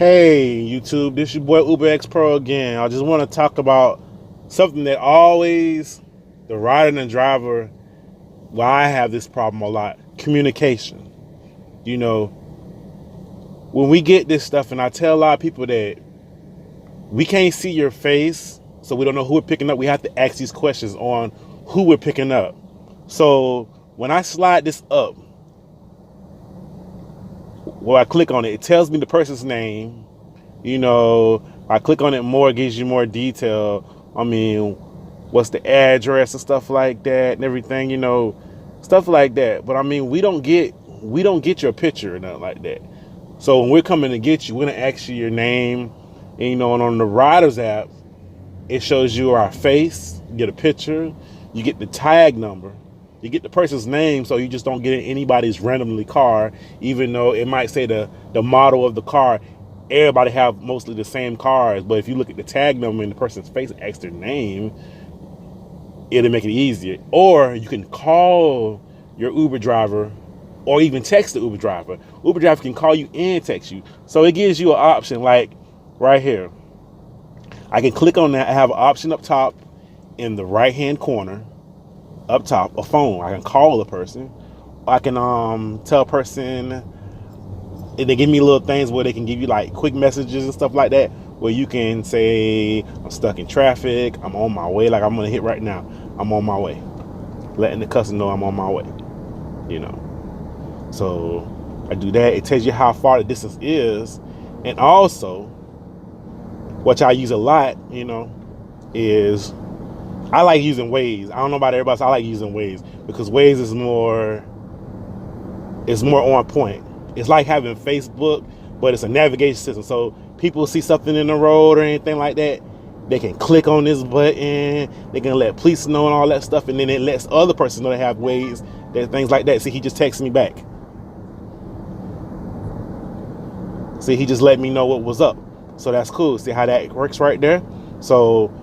Hey YouTube, this your boy Uber X Pro again. I just want to talk about something that always the rider and driver, well, I have this problem a lot. Communication. You know, when we get this stuff, and I tell a lot of people that we can't see your face, so we don't know who we're picking up. We have to ask these questions on who we're picking up. So when I slide this up, well, I click on it, it tells me the person's name. You know, I click on it more, it gives you more detail. I mean, what's the address and stuff like that and everything, stuff like that. But I mean, we don't get your picture or nothing like that. So when we're coming to get you, we're gonna ask you your name. And, and on the Riders app, it shows you our face, you get a picture, you get the tag number, you get the person's name, so you just don't get in anybody's randomly car, even though it might say the model of the car. Everybody have mostly the same cars, but if you look at the tag number and the person's face and ask their name, it'll make it easier. Or you can call your Uber driver or even text the Uber driver. Uber driver can call you and text you. So it gives you an option, like right here. I can click on that. I have an option up top in the right hand corner up top, a phone. I can call a person. I can tell a person. They give me little things where they can give you like quick messages and stuff like that, where you can say, I'm stuck in traffic, I'm on my way, like I'm gonna hit right now, I'm on my way, letting the customer know I'm on my way, So I do that. It tells you how far the distance is. And also, which I use a lot, is I like using Waze. I don't know about everybody else, I like using Waze because Waze is more on point. It's like having Facebook, but it's a navigation system. So people see something in the road or anything like that, they can click on this button, they can let police know and all that stuff, and then it lets other persons know they have Waze, that things like that. See, he just texted me back. See, he just let me know what was up. So that's cool. See how that works right there? So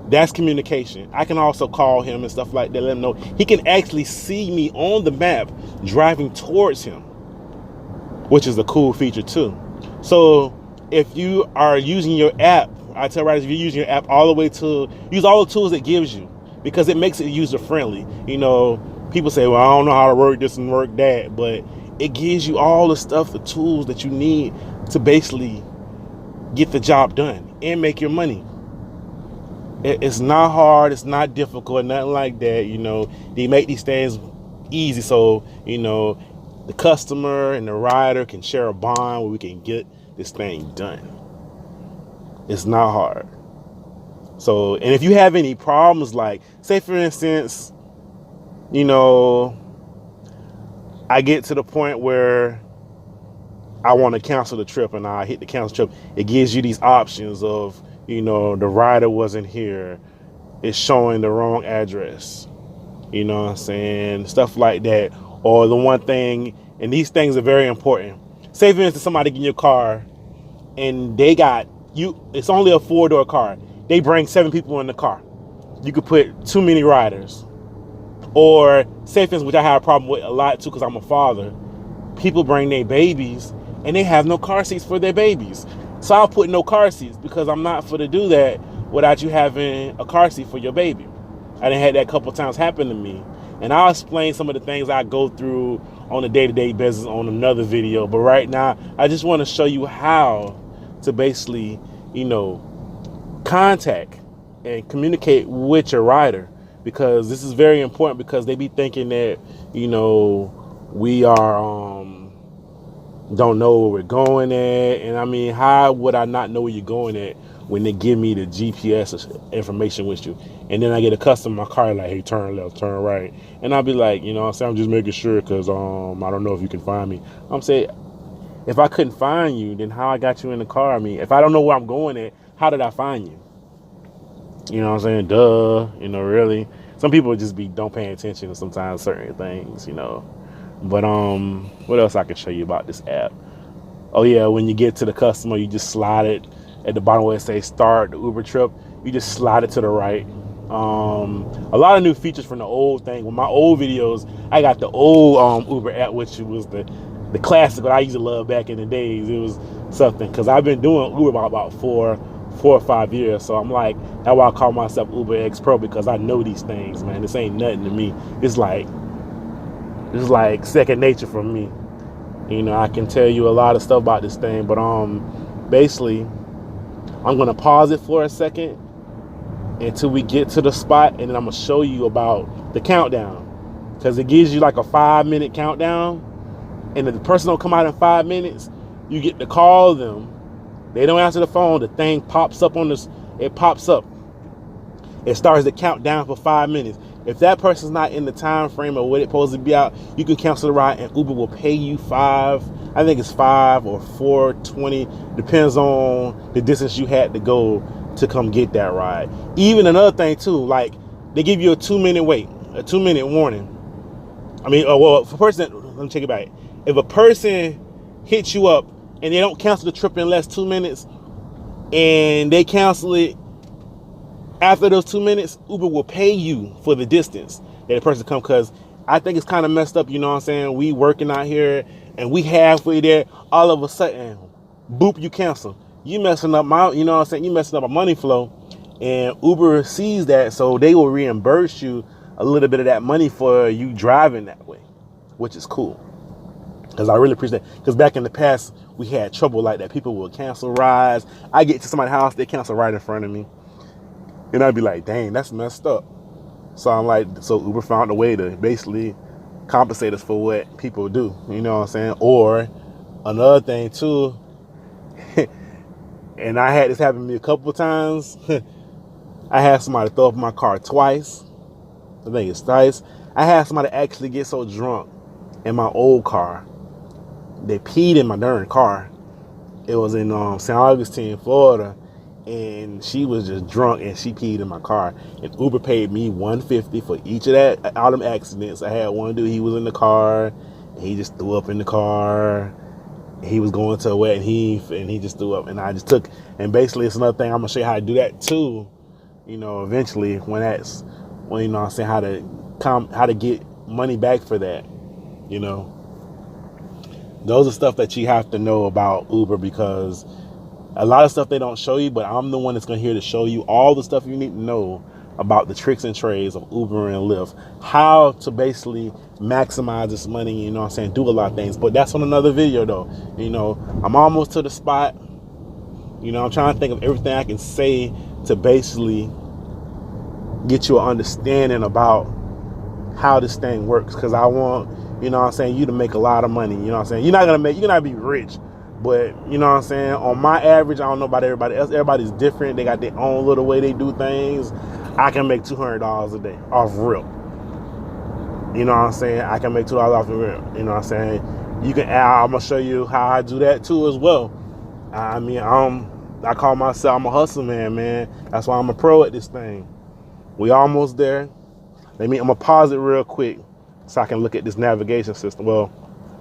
that's communication. I can also call him and stuff like that, let him know. He can actually see me on the map driving towards him, which is a cool feature too. So if you are using your app, I tell riders, if you're using your app all the way to use all the tools it gives you, because it makes it user friendly. People say, well, I don't know how to work this and work that, but it gives you all the stuff, the tools that you need to basically get the job done and make your money. It's not hard, it's not difficult, nothing like that. They make these things easy, so the customer and the rider can share a bond where we can get this thing done. It's not hard. So, and if you have any problems, like say for instance, I get to the point where I want to cancel the trip and I hit the cancel trip. It gives you these options of, the rider wasn't here. It's showing the wrong address. You know what I'm saying? Stuff like that. Or the one thing, and these things are very important. Say for instance, somebody get in your car and they got you, it's only a 4-door car. They bring 7 people in the car. You could put too many riders. Or say for instance, which I have a problem with a lot too, because I'm a father. People bring their babies and they have no car seats for their babies. So I'll put no car seats because I'm not for to do that without you having a car seat for your baby. I done had that a couple times happen to me. And I'll explain some of the things I go through on a day-to-day basis on another video. But right now, I just want to show you how to basically, contact and communicate with your rider. Because this is very important, because they be thinking that, we are, don't know where we're going at. And I mean, how would I not know where you're going at when they give me the GPS information with you? And then I get a customer in my car like, hey, turn left, turn right. And I'll be like, I'm just making sure, because I don't know if you can find me. I'm saying, if I couldn't find you, then how I got you in the car? I mean, if I don't know where I'm going at, how did I find you? You know what I'm saying? Duh, really. Some people just don't pay attention to sometimes certain things, But what else I can show you about this app? Oh yeah, when you get to the customer, you just slide it at the bottom where it says start the Uber trip. You just slide it to the right. A lot of new features from the old thing. With my old videos, I got the old Uber app, which was the classic, what I used to love back in the days. It was something, because I've been doing Uber about 4 or 5 years. So I'm like, that's why I call myself Uber X Pro, because I know these things, man. This ain't nothing to me. It's like second nature for me. I can tell you a lot of stuff about this thing, but basically, I'm gonna pause it for a second until we get to the spot, and then I'm gonna show you about the countdown, because it gives you like a 5-minute countdown, and if the person don't come out in 5 minutes, you get to call them. They don't answer the phone. The thing pops up on this. It pops up. It starts to count down for 5 minutes. If that person's not in the time frame of what it's supposed to be out, you can cancel the ride, and Uber will pay you I think it's 5 or 4.20, depends on the distance you had to go to come get that ride. Even another thing too, like they give you a 2-minute wait, a 2-minute warning. I mean, well, for person, let me take it back. If a person hits you up and they don't cancel the trip in less 2 minutes, and they cancel it after those 2 minutes, Uber will pay you for the distance that the person come. Because I think it's kind of messed up, you know what I'm saying? We working out here and we halfway there, all of a sudden, boop, you cancel. You messing up my, you know what I'm saying? You messing up my money flow, and Uber sees that, so they will reimburse you a little bit of that money for you driving that way, which is cool. Because I really appreciate that. Because back in the past, we had trouble like that. People would cancel rides. I get to somebody's house, they cancel right in front of me. And I'd be like, dang, that's messed up. So I'm like, so Uber found a way to basically compensate us for what people do. You know what I'm saying? Or another thing too, and I had this happen to me a couple of times. I had somebody throw up my car twice. I think it's twice. I had somebody actually get so drunk in my old car, they peed in my darn car. It was in St. Augustine, Florida, and she was just drunk and she peed in my car. And Uber paid me $150 for each of that, all them accidents. I had one dude, he was in the car, and he just threw up in the car. He was going to a wet heath, and he just threw up, and I just took. And basically, it's another thing. I'm gonna show you how to do that too. Eventually, when you know, I'm saying how to get money back for that. Those are stuff that you have to know about Uber, because a lot of stuff they don't show you, but I'm the one that's going to here to show you all the stuff you need to know about the tricks and trades of Uber and Lyft, how to basically maximize this money, do a lot of things. But that's on another video though. I'm almost to the spot. I'm trying to think of everything I can say to basically get you an understanding about how this thing works, because I want, you to make a lot of money. You're not gonna be rich, but on my average, I don't know about everybody else. Everybody's different. They got their own little way they do things. I can make $200 a day off rip. I can make $2 off the rip. You can I'm gonna show you how I do that too as well. I call myself, I'm a hustle man. That's why I'm a pro at this thing. We almost there. I'm gonna pause it real quick so I can look at this navigation system. Well,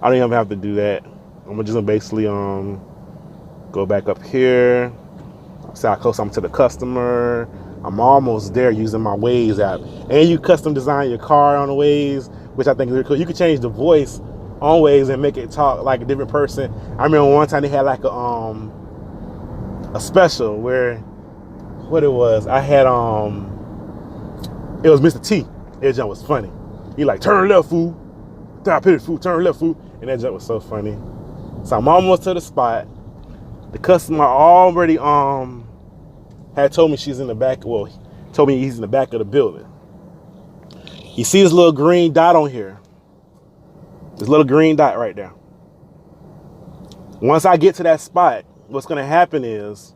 I don't even have to do that. I'm just gonna basically go back up here, see how close I'm to the customer. I'm almost there using my Waze app. And you custom design your car on the Waze, which I think is really cool. You can change the voice on Waze and make it talk like a different person. I remember one time they had like a special where, what it was, I had it was Mr. T. That jump was funny. He like, turn left, fool. Turn left, fool. And that jump was so funny. So I'm almost to the spot. The customer already had told me she's in the back. Well, told me he's in the back of the building. You see this little green dot on here? This little green dot right there. Once I get to that spot, what's gonna happen is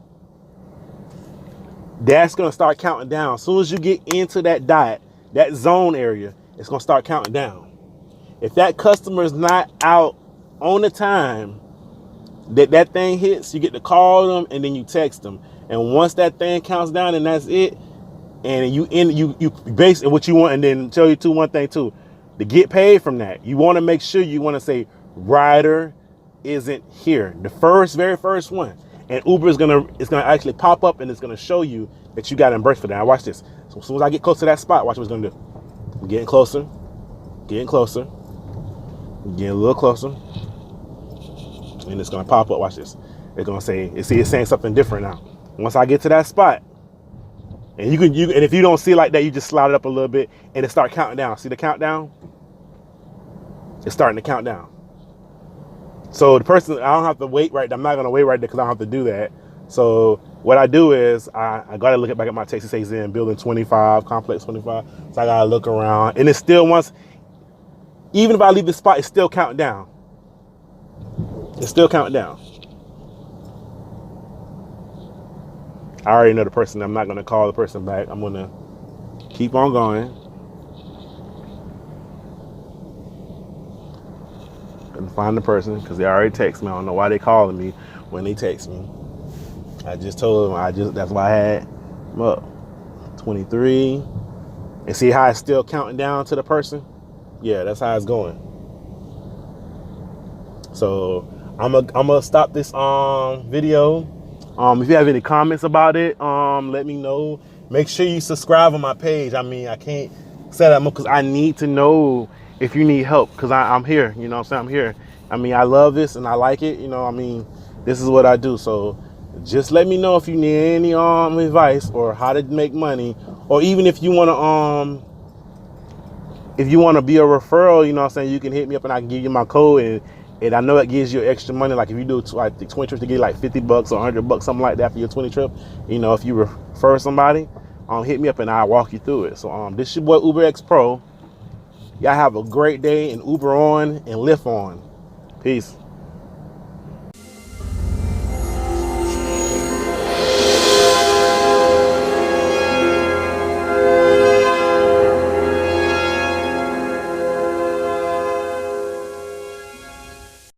that's gonna start counting down. As soon as you get into that dot, that zone area, it's gonna start counting down. If that customer is not out on the time that thing hits, you get to call them and then you text them. And once that thing counts down and that's it, and you basically what you want, and then tell you one thing too, to get paid from that, you want to make sure you want to say rider isn't here, the very first one, and Uber is gonna actually pop up and it's gonna show you that you got reimbursed for that. Now watch this. So as soon as I get close to that spot, watch what it's gonna do. I'm getting closer, getting closer, getting a little closer, and it's gonna pop up. Watch this. It's gonna say, it's saying something different now. Once I get to that spot, and and if you don't see it like that, you just slide it up a little bit and it start counting down. See the countdown? It's starting to count down. So the person, I don't have to wait right there. I'm not gonna wait right there because I don't have to do that. So what I do is I gotta look back at my text. It says in building 25, complex 25. So I gotta look around, and it's still even if I leave the spot, it's still counting down. It's still counting down. I already know the person. I'm not gonna call the person back. I'm gonna keep on going. And find the person because they already text me. I don't know why they calling me when they text me. I just told them that's why I had them up. 23. And see how it's still counting down to the person? Yeah, that's how it's going. So I'm gonna stop this video. If you have any comments about it, let me know. Make sure you subscribe on my page. I mean, I can't say that because I need to know if you need help because I'm here. You know what I'm saying? I'm here. I mean, I love this and I like it. You know, I mean, this is what I do. So just let me know if you need any advice or how to make money, or even if you want to be a referral, you know what I'm saying, you can hit me up and I can give you my code, and I know it gives you extra money. Like if you do like the 20 trips, to get like $50 or $100, something like that for your 20 trip. You know, if you refer somebody, hit me up and I'll walk you through it. So this is your boy UberX Pro. Y'all have a great day, and Uber on and Lyft on. Peace.